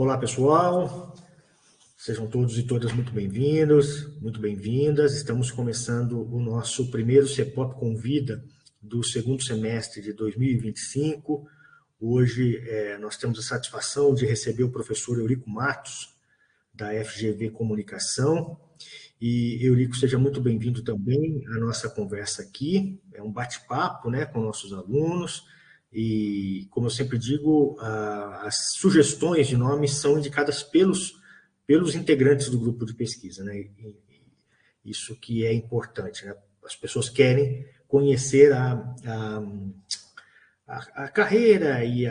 Olá, pessoal. Sejam todos e todas muito bem-vindos, muito bem-vindas. Estamos começando o nosso primeiro CEPOP Convida do segundo semestre de 2025. Hoje nós temos a satisfação de receber o professor Eurico Matos, da FGV Comunicação. E, Eurico, seja muito bem-vindo também à nossa conversa aqui. É um bate-papo, né, com nossos alunos. E, como eu sempre digo, as sugestões de nomes são indicadas pelos integrantes do grupo de pesquisa, né? E isso que é importante, né? As pessoas querem conhecer a carreira e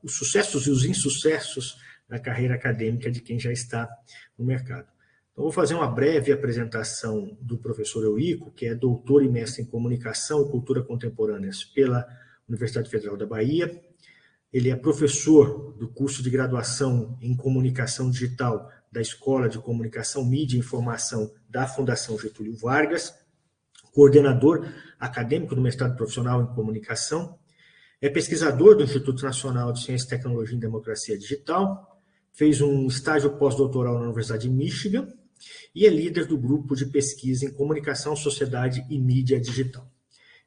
os sucessos e os insucessos da carreira acadêmica de quem já está no mercado. Então, vou fazer uma breve apresentação do professor Eurico, que é doutor e mestre em Comunicação e Cultura Contemporâneas pela Universidade Federal da Bahia. Ele é professor do curso de graduação em Comunicação Digital da Escola de Comunicação, Mídia e Informação da Fundação Getúlio Vargas, coordenador acadêmico do mestrado profissional em Comunicação, é pesquisador do Instituto Nacional de Ciência, Tecnologia e Democracia Digital, fez um estágio pós-doutoral na Universidade de Michigan e é líder do grupo de pesquisa em Comunicação, Sociedade e Mídia Digital.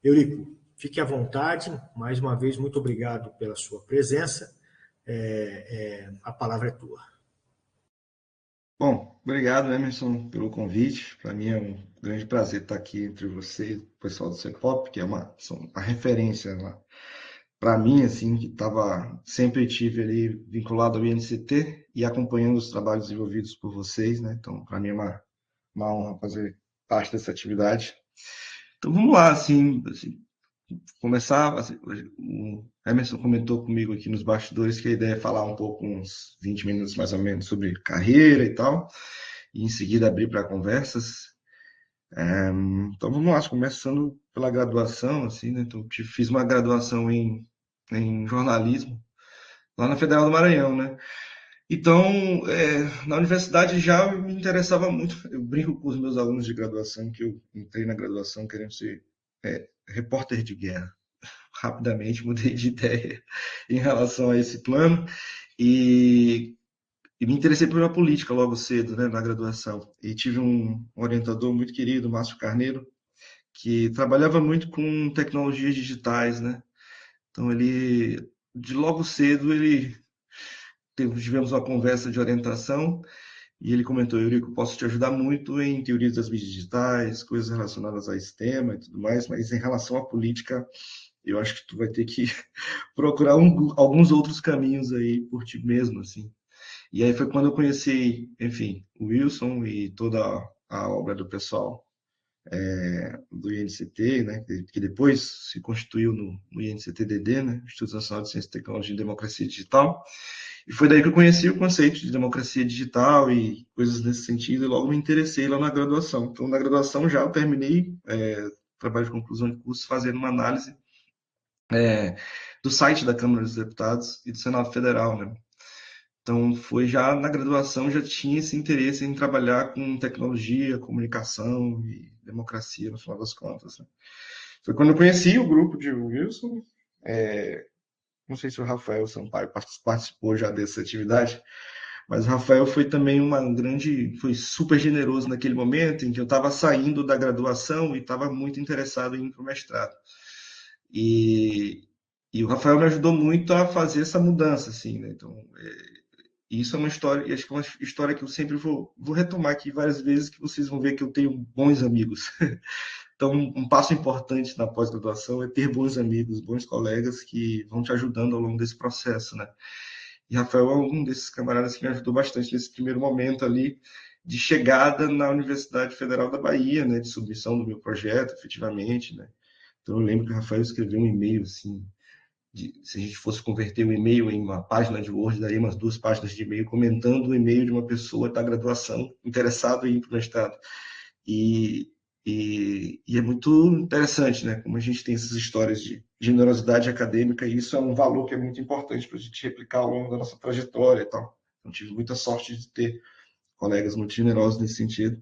Eurico, fique à vontade. Mais uma vez, muito obrigado pela sua presença. A palavra é tua. Bom, obrigado, Emerson, pelo convite. Para mim é um grande prazer estar aqui entre você e o pessoal do CEPOP, que é uma referência para mim, assim, que sempre tive ali vinculado ao INCT e acompanhando os trabalhos desenvolvidos por vocês, né? Então, para mim é uma honra fazer parte dessa atividade. Então, vamos lá, assim começar, assim, o Emerson comentou comigo aqui nos bastidores que a ideia é falar um pouco, uns 20 minutos mais ou menos, sobre carreira e tal, e em seguida abrir para conversas. Então vamos lá, começando pela graduação, assim, né? Então, fiz uma graduação em jornalismo lá na Federal do Maranhão, né? Então, na universidade já me interessava muito. Eu brinco com os meus alunos de graduação que eu entrei na graduação querendo ser repórter de guerra. Rapidamente mudei de ideia em relação a esse plano e me interessei pela política logo cedo, né, na graduação. E tive um orientador muito querido, Márcio Carneiro, que trabalhava muito com tecnologias digitais, né? Então de logo cedo, tivemos uma conversa de orientação e ele comentou: Eurico, posso te ajudar muito em teorias das mídias digitais, coisas relacionadas a esse tema e tudo mais, mas em relação à política, eu acho que tu vai ter que procurar alguns outros caminhos aí por ti mesmo, assim. E aí foi quando eu conheci, enfim, o Wilson e toda a obra do pessoal do INCT, né, que depois se constituiu no INCT-DD, né, Instituto Nacional de Ciência, Tecnologia e Democracia Digital. E foi daí que eu conheci o conceito de democracia digital e coisas nesse sentido, e logo me interessei lá na graduação. Então, na graduação já eu terminei trabalho de conclusão de curso fazendo uma análise do site da Câmara dos Deputados e do Senado Federal, né? Então, foi já na graduação, já tinha esse interesse em trabalhar com tecnologia, comunicação e democracia, no final das contas, né? Foi quando eu conheci o grupo de Wilson, não sei se o Rafael Sampaio participou já dessa atividade, mas o Rafael foi também foi super generoso naquele momento em que eu estava saindo da graduação e estava muito interessado em ir para o mestrado. E o Rafael me ajudou muito a fazer essa mudança, assim, né? Então, isso é uma história, acho que é uma história que eu sempre vou retomar aqui várias vezes, que vocês vão ver que eu tenho bons amigos. Então, um passo importante na pós-graduação é ter bons amigos, bons colegas que vão te ajudando ao longo desse processo, né? E Rafael é um desses camaradas que me ajudou bastante nesse primeiro momento ali de chegada na Universidade Federal da Bahia, né? De submissão do meu projeto, efetivamente, né? Então, eu lembro que o Rafael escreveu um e-mail, assim, se a gente fosse converter o e-mail em uma página de Word, daria umas 2 páginas de e-mail comentando o e-mail de uma pessoa da graduação interessado em ir para o mestrado. E é muito interessante, né? Como a gente tem essas histórias de generosidade acadêmica, e isso é um valor que é muito importante para a gente replicar ao longo da nossa trajetória e tal. Então, tive muita sorte de ter colegas muito generosos nesse sentido.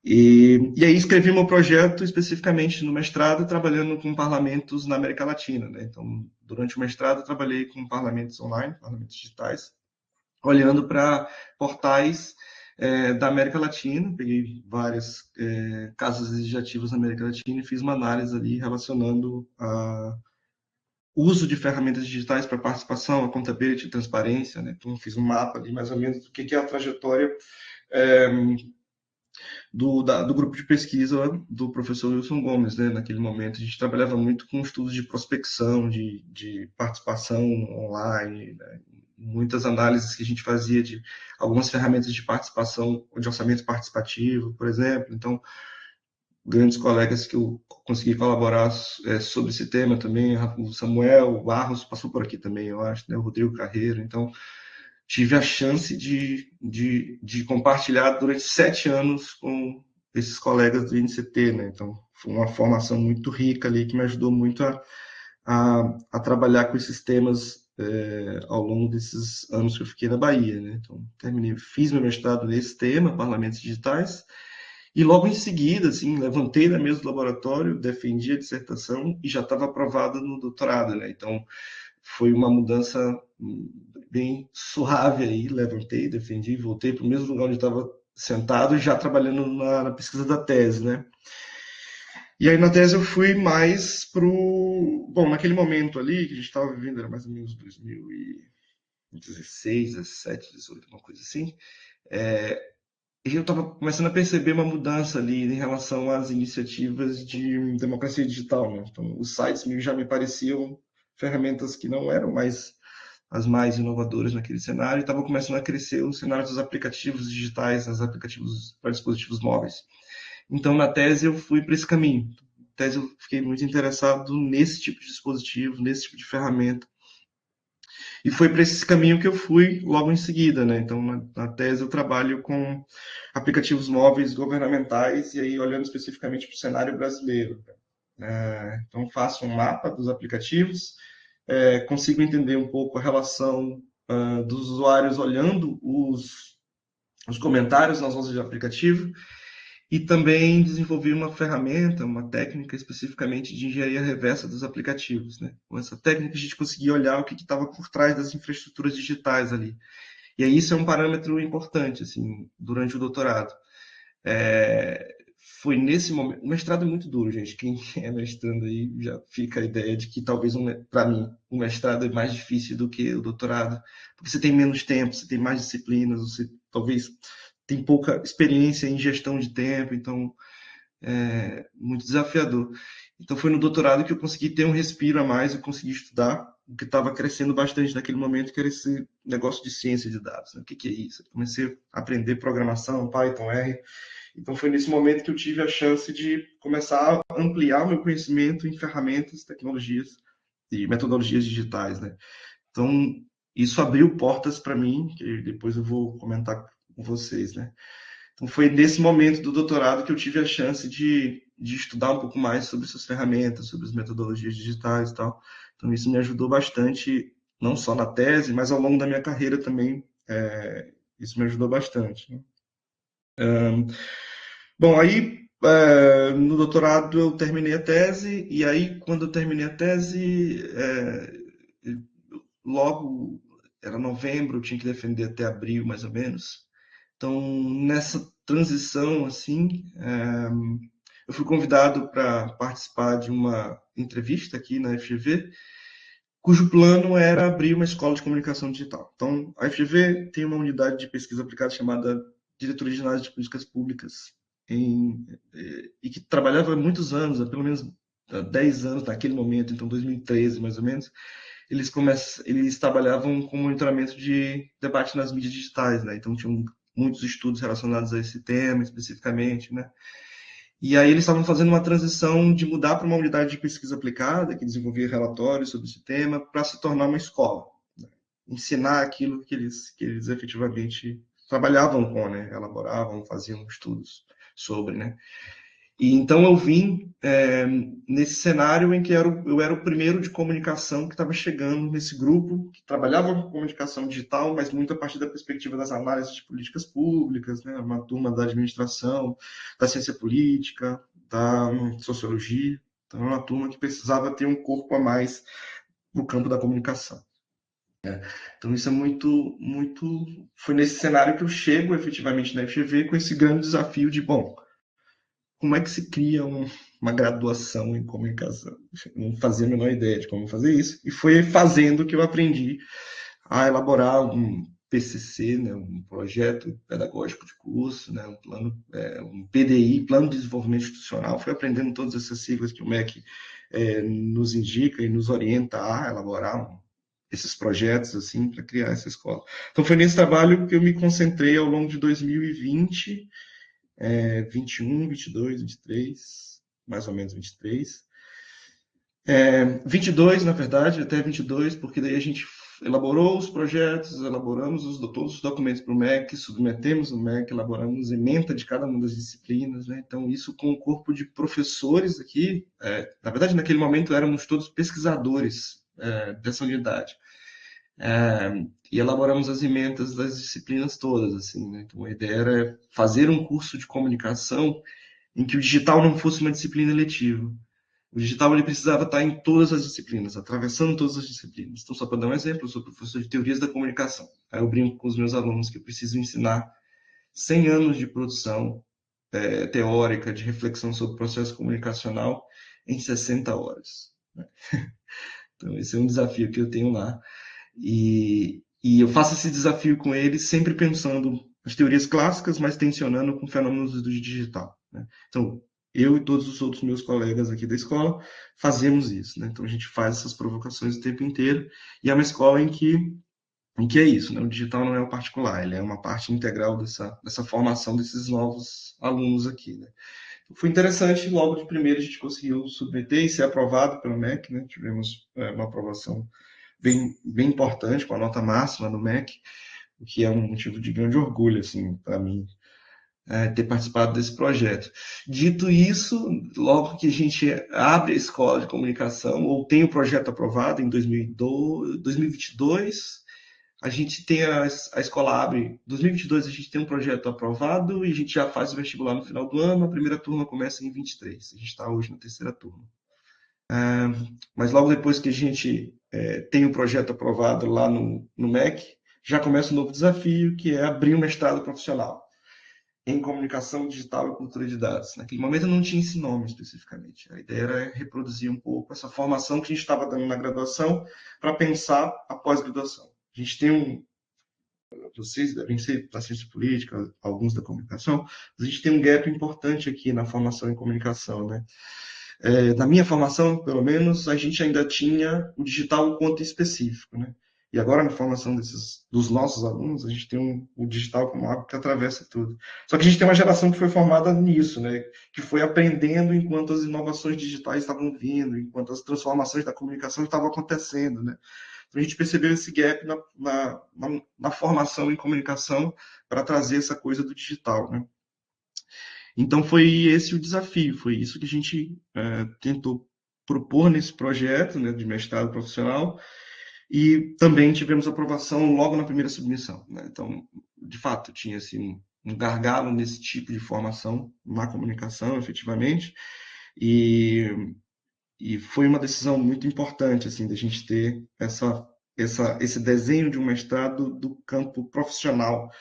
E aí escrevi meu projeto especificamente no mestrado, trabalhando com parlamentos na América Latina, né? Então, durante o mestrado, trabalhei com parlamentos online, parlamentos digitais, olhando para portais da América Latina, peguei vários casos legislativos na América Latina e fiz uma análise ali relacionando o uso de ferramentas digitais para participação, accountability, transparência, né? Então fiz um mapa ali mais ou menos do que é a trajetória é, do grupo de pesquisa do professor Wilson Gomes, né? Naquele momento a gente trabalhava muito com estudos de prospecção, de participação online, né? Muitas análises que a gente fazia de algumas ferramentas de participação, de orçamento participativo, por exemplo. Então, grandes colegas que eu consegui colaborar sobre esse tema também, o Samuel, o Barros passou por aqui também, eu acho, né? O Rodrigo Carreiro. Então, tive a chance de compartilhar durante 7 anos com esses colegas do INCT, né? Então, foi uma formação muito rica ali que me ajudou muito a trabalhar com esses temas ao longo desses anos que eu fiquei na Bahia, né? Então, fiz meu mestrado nesse tema, Parlamentos Digitais, e logo em seguida, assim, levantei na mesa do laboratório, defendi a dissertação e já estava aprovada no doutorado, né? Então, foi uma mudança bem suave aí, levantei, defendi, voltei para o mesmo lugar onde estava sentado, já trabalhando na pesquisa da tese, né? E aí na tese eu fui mais pro... Bom, naquele momento ali, que a gente estava vivendo, era mais ou menos 2016, 17, 18, uma coisa assim, e eu estava começando a perceber uma mudança ali em relação às iniciativas de democracia digital, né? Então, os sites já me pareciam ferramentas que não eram mais as mais inovadoras naquele cenário, e estava começando a crescer o cenário dos aplicativos digitais, os aplicativos para dispositivos móveis. Então, na tese, eu fui para esse caminho. Na tese, eu fiquei muito interessado nesse tipo de dispositivo, nesse tipo de ferramenta. E foi para esse caminho que eu fui logo em seguida, né? Então, na tese, eu trabalho com aplicativos móveis governamentais, e aí olhando especificamente para o cenário brasileiro. Então, faço um mapa dos aplicativos, consigo entender um pouco a relação dos usuários olhando os comentários nas lojas de aplicativo, e também desenvolvi uma ferramenta, uma técnica especificamente de engenharia reversa dos aplicativos, né? Com essa técnica a gente conseguia olhar o que estava por trás das infraestruturas digitais ali. E aí isso é um parâmetro importante, assim, durante o doutorado. Foi nesse momento... O mestrado é muito duro, gente. Quem é mestrando aí já fica a ideia de que talvez, para mim, o mestrado é mais difícil do que o doutorado, porque você tem menos tempo, você tem mais disciplinas, você talvez tem pouca experiência em gestão de tempo, então muito desafiador. Então foi no doutorado que eu consegui ter um respiro a mais, eu consegui estudar o que estava crescendo bastante naquele momento, que era esse negócio de ciência de dados. Né? O que é isso? Eu comecei a aprender programação, Python, R. Então foi nesse momento que eu tive a chance de começar a ampliar o meu conhecimento em ferramentas, tecnologias e metodologias digitais, né? Então isso abriu portas para mim, que depois eu vou comentar com vocês, né? Então, foi nesse momento do doutorado que eu tive a chance de estudar um pouco mais sobre essas ferramentas, sobre as metodologias digitais e tal. Então, isso me ajudou bastante, não só na tese, mas ao longo da minha carreira também. Isso me ajudou bastante. Né? Bom, aí no doutorado eu terminei a tese, e aí quando eu terminei a tese, logo era novembro, eu tinha que defender até abril, mais ou menos. Então, nessa transição, assim, eu fui convidado para participar de uma entrevista aqui na FGV, cujo plano era abrir uma escola de comunicação digital. Então, a FGV tem uma unidade de pesquisa aplicada chamada Diretoria de Análise de Políticas Públicas, e que trabalhava há muitos anos, há pelo menos há 10 anos naquele momento, então 2013 mais ou menos, eles trabalhavam com monitoramento de debate nas mídias digitais, né? Então tinham muitos estudos relacionados a esse tema especificamente, né? E aí eles estavam fazendo uma transição de mudar para uma unidade de pesquisa aplicada, que desenvolvia relatórios sobre esse tema, para se tornar uma escola, né? Ensinar aquilo que eles efetivamente trabalhavam com, né? Elaboravam, faziam estudos sobre, né? E então eu vim nesse cenário em que eu era o primeiro de comunicação que estava chegando nesse grupo, que trabalhava com comunicação digital, mas muito a partir da perspectiva das análises de políticas públicas, né? Uma turma da administração, da ciência política, da sociologia. Então, era uma turma que precisava ter um corpo a mais no campo da comunicação. Então isso é foi nesse cenário que eu chego efetivamente na FGV com esse grande desafio de, bom, como é que se cria uma graduação em comunicação? Não fazia a menor ideia de como fazer isso, e foi fazendo que eu aprendi a elaborar um PCC, né, um projeto pedagógico de curso, né, um PDI, Plano de Desenvolvimento Institucional. Fui aprendendo todas essas siglas que o MEC nos indica e nos orienta a elaborar esses projetos assim para criar essa escola. Então foi nesse trabalho que eu me concentrei ao longo de 2020, 21, 22, 23, mais ou menos 23. 22, na verdade, até 22, porque daí a gente elaborou os projetos, elaboramos todos os documentos para o MEC, submetemos no MEC, elaboramos ementa de cada uma das disciplinas, né? Então, isso com o corpo de professores aqui, na verdade, naquele momento éramos todos pesquisadores dessa unidade. E elaboramos as ementas das disciplinas todas, assim, né? Então, a ideia era fazer um curso de comunicação em que o digital não fosse uma disciplina eletiva. O digital ele precisava estar em todas as disciplinas, atravessando todas as disciplinas. Então, só para dar um exemplo, eu sou professor de teorias da comunicação. Aí eu brinco com os meus alunos que eu preciso ensinar 100 anos de produção teórica, de reflexão sobre o processo comunicacional em 60 horas. Então, esse é um desafio que eu tenho lá. E eu faço esse desafio com eles sempre pensando nas teorias clássicas, mas tensionando com fenômenos do digital, né? Então, eu e todos os outros meus colegas aqui da escola fazemos isso, né? Então, a gente faz essas provocações o tempo inteiro, e é uma escola em que é isso, né? O digital não é o particular, ele é uma parte integral dessa formação desses novos alunos aqui, né? Foi interessante, logo de primeiro a gente conseguiu submeter e ser aprovado pelo MEC, né? Tivemos uma aprovação bem importante, com a nota máxima no MEC, o que é um motivo de grande orgulho, assim, para mim, ter participado desse projeto. Dito isso, logo que a gente abre a escola de comunicação, ou tem o projeto aprovado em 2022, a gente tem a escola abre, em 2022 a gente tem um projeto aprovado e a gente já faz o vestibular no final do ano, a primeira turma começa em 23, a gente está hoje na terceira turma. Mas logo depois que a gente tem o projeto aprovado lá no MEC, já começa um novo desafio, que é abrir um mestrado profissional em comunicação digital e cultura de dados. Naquele momento eu não tinha esse nome especificamente. A ideia era reproduzir um pouco essa formação que a gente estava dando na graduação para pensar a pós-graduação. A gente tem vocês devem ser da ciência política, alguns da comunicação, mas a gente tem um gap importante aqui na formação em comunicação, né? Na minha formação, pelo menos, a gente ainda tinha o digital um ponto específico, né? E agora, na formação dos nossos alunos, a gente tem o digital como algo que atravessa tudo. Só que a gente tem uma geração que foi formada nisso, né? Que foi aprendendo enquanto as inovações digitais estavam vindo, enquanto as transformações da comunicação estavam acontecendo, né? Então, a gente percebeu esse gap na formação em comunicação para trazer essa coisa do digital, né? Então, foi esse o desafio, foi isso que a gente tentou propor nesse projeto, né, de mestrado profissional, e também tivemos aprovação logo na primeira submissão, né? Então, de fato, tinha assim, um gargalo nesse tipo de formação na comunicação, efetivamente, e, e foi uma decisão muito importante, assim, da gente ter esse desenho de um mestrado do campo profissional,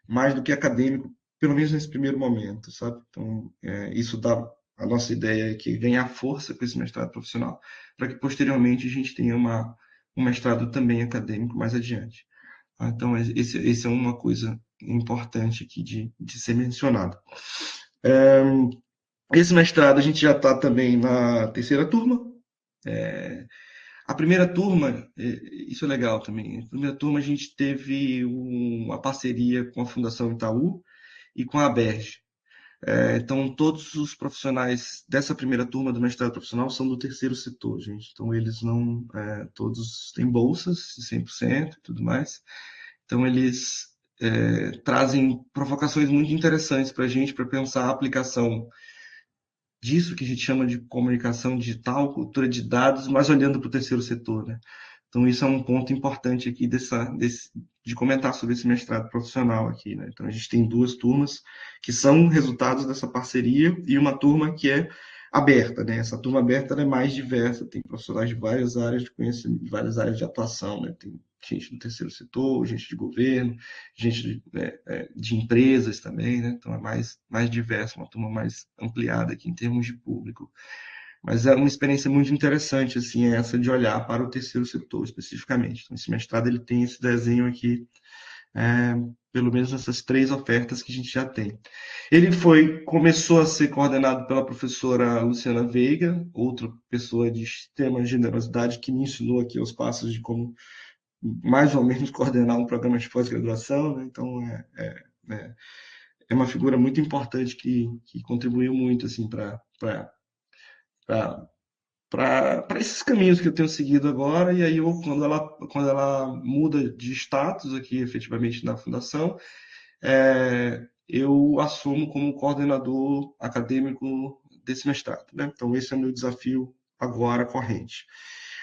mais do que acadêmico, pelo menos nesse primeiro momento, sabe? Então, isso dá a nossa ideia é que ganhar força com esse mestrado profissional, para que posteriormente a gente tenha um mestrado também acadêmico mais adiante. Então, esse é uma coisa importante aqui de ser mencionado. Esse mestrado a gente já está também na terceira turma. A primeira turma, isso é legal também. A primeira turma a gente teve uma parceria com a Fundação Itaú e com a ABERJ. Então, todos os profissionais dessa primeira turma do mestrado profissional são do terceiro setor, gente. Então, eles não, todos têm bolsas de 100% e tudo mais. Então, eles trazem provocações muito interessantes para a gente, para pensar a aplicação disso que a gente chama de comunicação digital, cultura de dados, mas olhando para o terceiro setor, né? Então, isso é um ponto importante aqui de comentar sobre esse mestrado profissional aqui, né? Então, a gente tem duas turmas que são resultados dessa parceria e uma turma que é aberta, né? Essa turma aberta é mais diversa, tem profissionais de várias áreas de conhecimento, de várias áreas de atuação, né? Tem gente do terceiro setor, gente de governo, gente de empresas também, né? Então é mais diverso, uma turma mais ampliada aqui em termos de público. Mas é uma experiência muito interessante, assim, essa de olhar para o terceiro setor especificamente. Então, esse mestrado ele tem esse desenho aqui, é, pelo menos nessas 3 ofertas que a gente já tem. Ele começou a ser coordenado pela professora Luciana Veiga, outra pessoa de extrema generosidade que me ensinou aqui os passos de como mais ou menos coordenar um programa de pós-graduação, né? Então é uma figura muito importante que contribuiu muito assim para esses caminhos que eu tenho seguido agora. E aí quando ela muda de status aqui efetivamente na fundação, eu assumo como coordenador acadêmico desse mestrado, né? Então esse é o meu desafio agora corrente.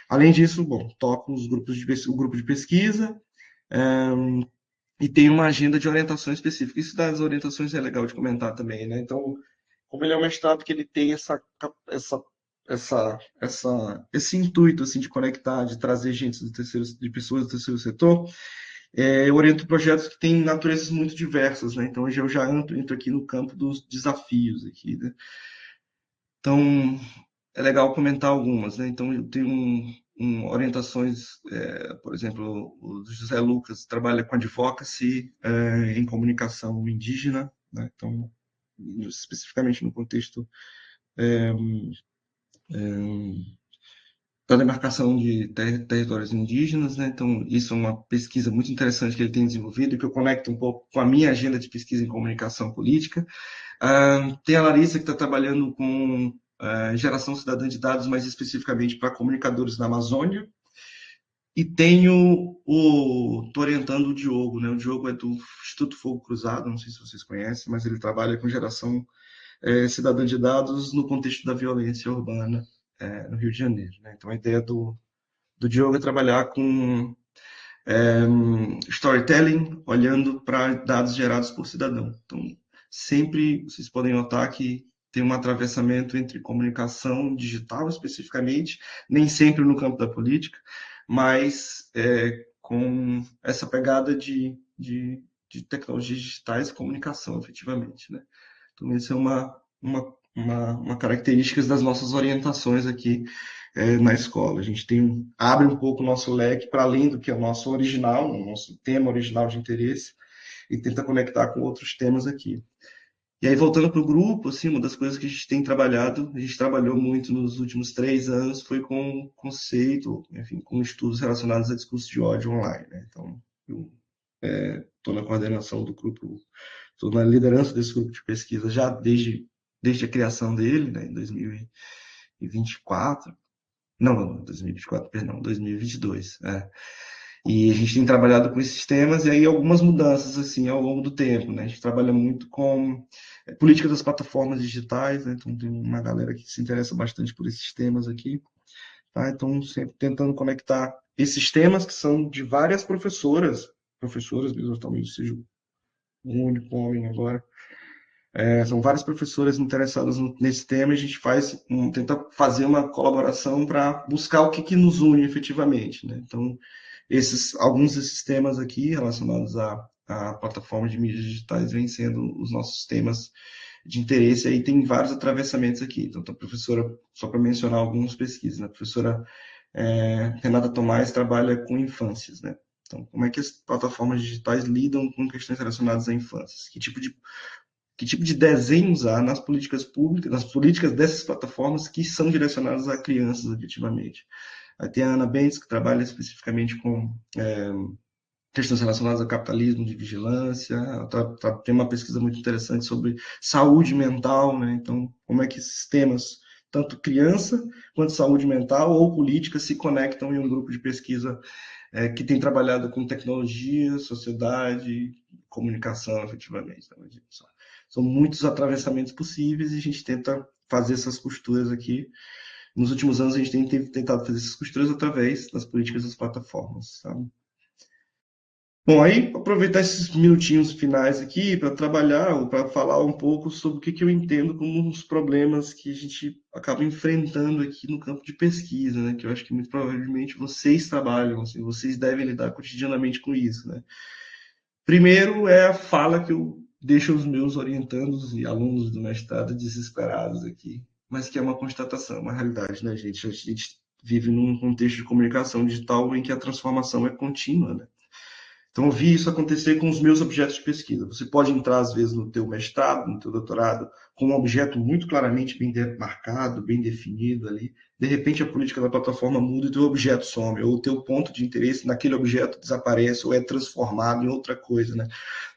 Além disso, bom, toco o grupo de pesquisa, e tem uma agenda de orientação específica. Isso das orientações é legal de comentar também, né? Então, como ele é um mestrado que ele tem esse intuito assim de conectar, de trazer gente de pessoas do terceiro setor, eu oriento projetos que têm naturezas muito diversas, né? Então, hoje eu já entro aqui no campo dos desafios aqui, né? Então, é legal comentar algumas, né? Então, eu tenho orientações, por exemplo, o José Lucas trabalha com advocacy em comunicação indígena, né? Então, especificamente no contexto da demarcação de territórios indígenas, né? Então, isso é uma pesquisa muito interessante que ele tem desenvolvido e que eu conecto um pouco com a minha agenda de pesquisa em comunicação política. Tem a Larissa, que está trabalhando com geração cidadã de dados, mais especificamente para comunicadores na Amazônia. E estou orientando o Diogo, né? O Diogo é do Instituto Fogo Cruzado, não sei se vocês conhecem, mas ele trabalha com geração cidadã de dados no contexto da violência urbana no Rio de Janeiro, né? Então, a ideia do Diogo é trabalhar com storytelling, olhando para dados gerados por cidadão. Então, sempre vocês podem notar que tem um atravessamento entre comunicação digital, especificamente, nem sempre no campo da política, mas com essa pegada de tecnologias digitais e comunicação, efetivamente, né? Então, essa é uma característica das nossas orientações aqui na escola. A gente abre um pouco o nosso leque para além do que é o nosso original, o nosso tema original de interesse, e tenta conectar com outros temas aqui. E aí, voltando para o grupo, assim, uma das coisas que a gente tem trabalhado, a gente trabalhou muito nos últimos 3 anos, foi com conceito, enfim, com estudos relacionados a discurso de ódio online, né? Então, eu estou na coordenação do grupo, estou na liderança desse grupo de pesquisa já desde a criação dele, né, em 2024. Não, 2024, perdão, 2022. E a gente tem trabalhado com esses temas e aí algumas mudanças assim ao longo do tempo, né? A gente trabalha muito com política das plataformas digitais, né? Então tem uma galera que se interessa bastante por esses temas aqui, tá? Então sempre tentando conectar esses temas que são de várias professoras mesmo, talvez seja um único homem agora. São várias professoras interessadas nesse tema e a gente tenta fazer uma colaboração para buscar o que nos une efetivamente, né? Então, alguns desses temas aqui relacionados à plataforma de mídias digitais vêm sendo os nossos temas de interesse. Aí tem vários atravessamentos aqui. Então, a professora, só para mencionar algumas pesquisas, né? A professora Renata Tomás trabalha com infâncias, né? Então, como é que as plataformas digitais lidam com questões relacionadas à infâncias? Que tipo de desenho usar nas políticas públicas, nas políticas dessas plataformas que são direcionadas a crianças, efetivamente. Aí tem a Ana Bentes, que trabalha especificamente com questões relacionadas ao capitalismo de vigilância. Tem uma pesquisa muito interessante sobre saúde mental, né? Então, como é que esses temas, tanto criança quanto saúde mental ou política, se conectam em um grupo de pesquisa que tem trabalhado com tecnologia, sociedade, comunicação, efetivamente. Então, são muitos atravessamentos possíveis e a gente tenta fazer essas costuras aqui. Nos últimos anos, a gente tem tentado fazer essas costuras através das políticas das plataformas, sabe? Bom, aí aproveitar esses minutinhos finais aqui para trabalhar ou para falar um pouco sobre o que que eu entendo como os problemas que a gente acaba enfrentando aqui no campo de pesquisa, né? Que eu acho que muito provavelmente vocês trabalham, assim, vocês devem lidar cotidianamente com isso, né? Primeiro é a fala que eu deixo os meus orientandos e alunos do mestrado desesperados aqui, mas que é uma constatação, uma realidade, né, gente? A gente vive num contexto de comunicação digital em que a transformação é contínua, né? Então, eu vi isso acontecer com os meus objetos de pesquisa. Você pode entrar, às vezes, no teu mestrado, no teu doutorado, com um objeto muito claramente bem demarcado, bem definido ali. De repente, a política da plataforma muda e o teu objeto some, ou o teu ponto de interesse naquele objeto desaparece, ou é transformado em outra coisa, né?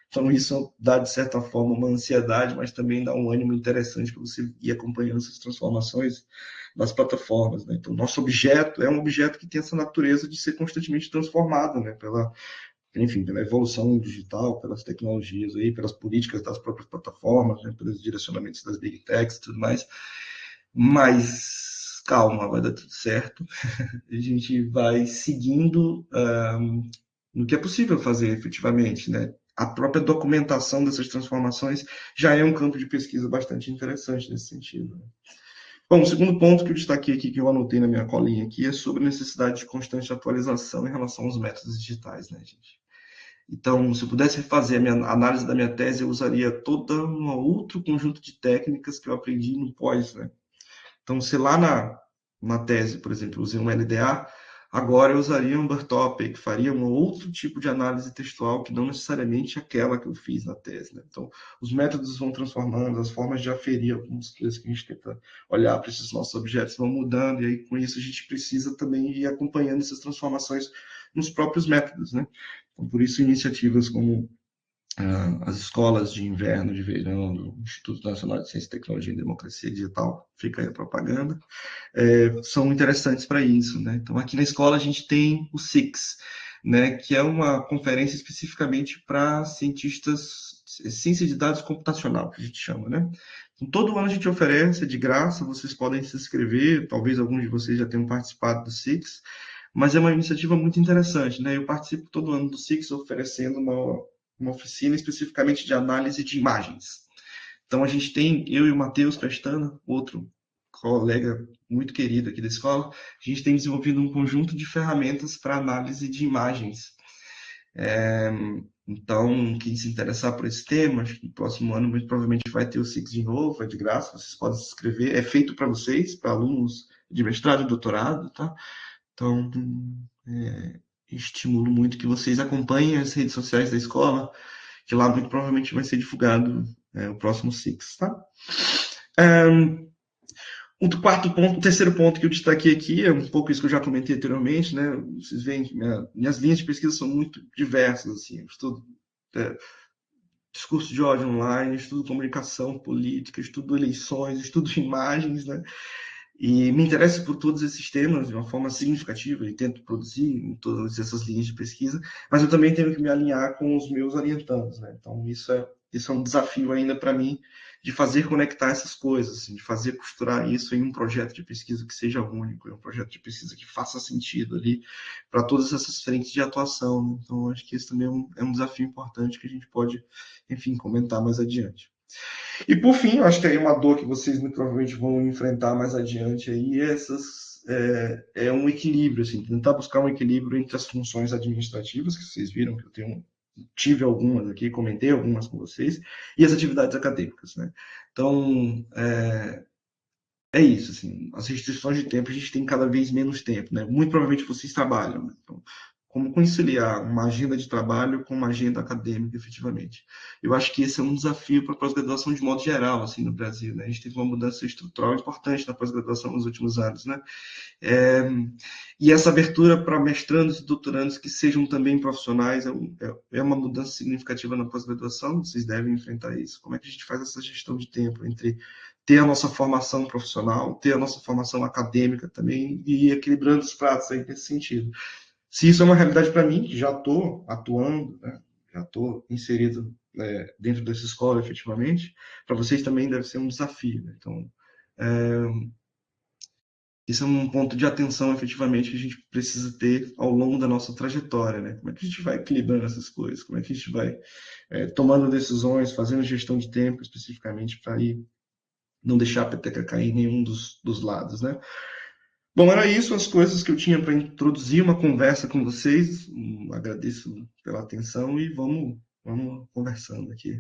Então, isso dá, de certa forma, uma ansiedade, mas também dá um ânimo interessante para você ir acompanhando essas transformações nas plataformas, né? Então, nosso objeto é um objeto que tem essa natureza de ser constantemente transformado, né? Enfim, pela evolução digital, pelas tecnologias aí, pelas políticas das próprias plataformas, né, pelos direcionamentos das big techs e tudo mais. Mas calma, vai dar tudo certo. A gente vai seguindo no que é possível fazer efetivamente, né? A própria documentação dessas transformações já é um campo de pesquisa bastante interessante nesse sentido, né? Bom, o segundo ponto que eu destaquei aqui, que eu anotei na minha colinha aqui, é sobre a necessidade de constante atualização em relação aos métodos digitais, né, gente? Então, se eu pudesse fazer a minha análise da minha tese, eu usaria todo um outro conjunto de técnicas que eu aprendi no pós, né? Então, se lá na tese, por exemplo, eu usei um LDA, agora eu usaria um Bird Topic, faria um outro tipo de análise textual que não necessariamente aquela que eu fiz na tese, né? Então, os métodos vão transformando, as formas de aferir algumas coisas que a gente tenta olhar para esses nossos objetos vão mudando, e aí com isso a gente precisa também ir acompanhando essas transformações nos próprios métodos, né? Então, por isso, iniciativas como as escolas de inverno, de verão do Instituto Nacional de Ciência, Tecnologia e Democracia Digital, fica aí a propaganda, são interessantes para isso, né? Então, aqui na escola a gente tem o SIX, né, que é uma conferência especificamente para cientistas, ciência de dados computacional, que a gente chama, né? Então, todo ano a gente oferece, é de graça, vocês podem se inscrever, talvez alguns de vocês já tenham participado do SIX, mas é uma iniciativa muito interessante, né? Eu participo todo ano do SIX oferecendo uma oficina especificamente de análise de imagens. Então a gente tem, eu e o Matheus Pestana, outro colega muito querido aqui da escola, a gente tem desenvolvido um conjunto de ferramentas para análise de imagens. Então, quem se interessar por esse tema, acho que no próximo ano muito provavelmente vai ter o SIX de novo, é de graça, vocês podem se inscrever, é feito para vocês, para alunos de mestrado e doutorado, tá? Então, estimulo muito que vocês acompanhem as redes sociais da escola, que lá muito provavelmente vai ser divulgado o próximo Six, tá? O quarto ponto, o terceiro ponto que eu destaquei aqui é um pouco isso que eu já comentei anteriormente, né? Vocês veem que minhas linhas de pesquisa são muito diversas, assim, eu estudo discurso de ódio online, estudo comunicação política, estudo eleições, estudo imagens, né? E me interesso por todos esses temas de uma forma significativa e tento produzir em todas essas linhas de pesquisa, mas eu também tenho que me alinhar com os meus orientandos, né? Então, isso é um desafio ainda para mim, de fazer conectar essas coisas, assim, de fazer costurar isso em um projeto de pesquisa que seja único, em um projeto de pesquisa que faça sentido ali para todas essas frentes de atuação, né? Então, acho que esse também é um desafio importante que a gente pode, enfim, comentar mais adiante. E por fim, eu acho que aí uma dor que vocês muito provavelmente vão enfrentar mais adiante aí é um equilíbrio, assim, tentar buscar um equilíbrio entre as funções administrativas, que vocês viram que tive algumas aqui, comentei algumas com vocês, e as atividades acadêmicas, né? Então, é isso, assim, as restrições de tempo, a gente tem cada vez menos tempo, né? Muito provavelmente vocês trabalham, né? Então, como conciliar uma agenda de trabalho com uma agenda acadêmica, efetivamente? Eu acho que esse é um desafio para a pós-graduação de modo geral, assim, no Brasil, né? A gente teve uma mudança estrutural importante na pós-graduação nos últimos anos, né? E essa abertura para mestrandos e doutorandos que sejam também profissionais é uma mudança significativa na pós-graduação, vocês devem enfrentar isso. Como é que a gente faz essa gestão de tempo entre ter a nossa formação profissional, ter a nossa formação acadêmica também, e ir equilibrando os pratos aí nesse sentido? Se isso é uma realidade para mim, que já estou atuando, né, já estou inserido dentro dessa escola efetivamente, para vocês também deve ser um desafio, né? Então, Esse é um ponto de atenção, efetivamente, que a gente precisa ter ao longo da nossa trajetória, né? Como é que a gente vai equilibrando essas coisas? Como é que a gente vai tomando decisões, fazendo gestão de tempo, especificamente, para aí não deixar a peteca cair em nenhum dos lados, né? Bom, era isso as coisas que eu tinha para introduzir uma conversa com vocês. Agradeço pela atenção e vamos conversando aqui.